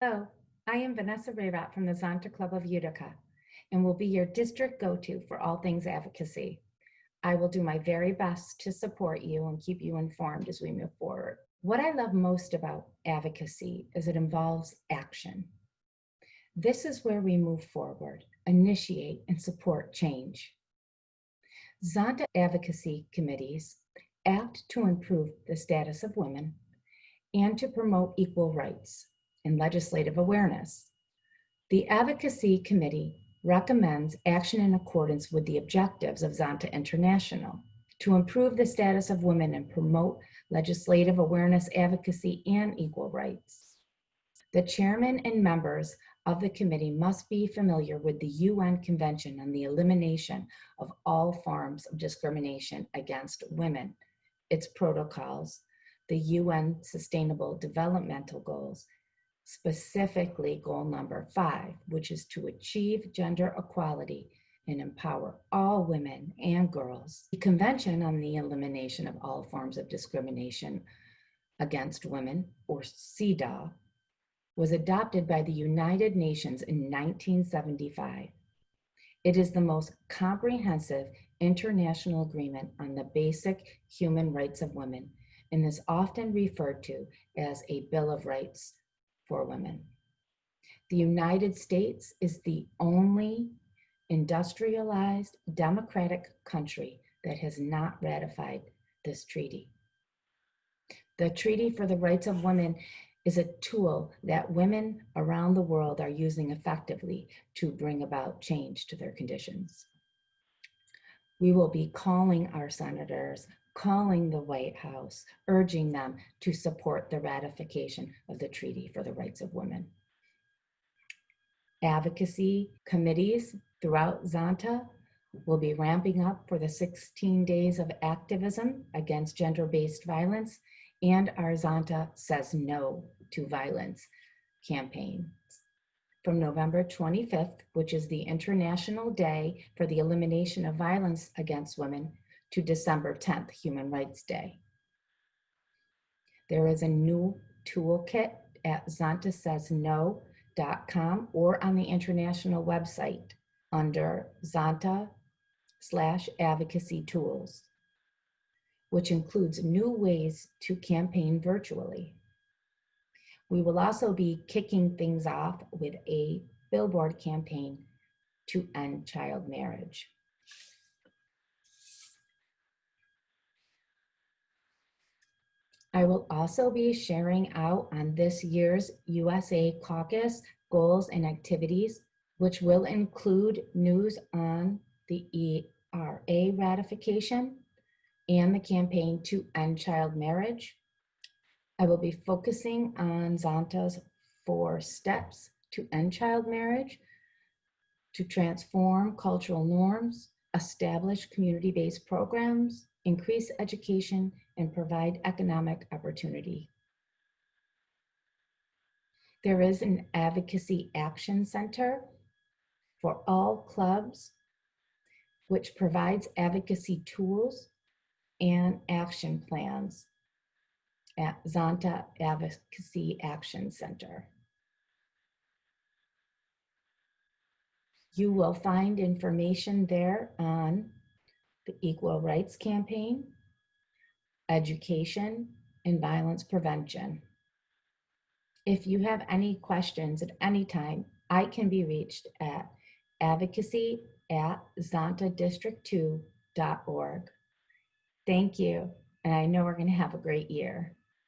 Hello, I am Vanessa Rejrat from the Zonta Club of Utica and will be your district go-to for all things advocacy. I will do my very best to support you and keep you informed as we move forward. What I love most about advocacy is it involves action. This is where we move forward, initiate, and support change. Zonta advocacy committees act to improve the status of women and to promote equal rights and legislative awareness. The Advocacy Committee recommends action in accordance with the objectives of Zonta International to improve the status of women and promote legislative awareness, advocacy, and equal rights. The chairman and members of the committee must be familiar with the UN Convention on the Elimination of All Forms of Discrimination Against Women, its protocols, the UN Sustainable Developmental Goals, specifically goal number 5, which is to achieve gender equality and empower all women and girls. The Convention on the Elimination of All Forms of Discrimination Against Women, or CEDAW, was adopted by the United Nations in 1975. It is the most comprehensive international agreement on the basic human rights of women and is often referred to as a Bill of Rights for women. The United States is the only industrialized democratic country that has not ratified this treaty. The Treaty for the Rights of Women is a tool that women around the world are using effectively to bring about change to their conditions. We will be calling our senators, calling the White House, urging them to support the ratification of the Treaty for the Rights of Women. Advocacy committees throughout Zonta will be ramping up for the 16 days of activism against gender-based violence and our Zonta Says No to Violence campaign from November 25th, which is the International Day for the Elimination of Violence Against Women, to December 10th, Human Rights Day. There is a new toolkit at zontasaysno.com or on the international website under Zonta/advocacy tools, which includes new ways to campaign virtually. We will also be kicking things off with a billboard campaign to end child marriage. I will also be sharing out on this year's USA Caucus goals and activities, which will include news on the ERA ratification and the campaign to end child marriage. I will be focusing on Zonta's 4 steps to end child marriage, to transform cultural norms, establish community-based programs, increase education, and provide economic opportunity. There is an Advocacy Action Center for all clubs, which provides advocacy tools and action plans at Zonta Advocacy Action Center. You will find information there on the Equal Rights Campaign, education, and violence prevention. If you have any questions at any time, I can be reached at advocacy@zontadistrict2.org. Thank you, and I know we're going to have a great year.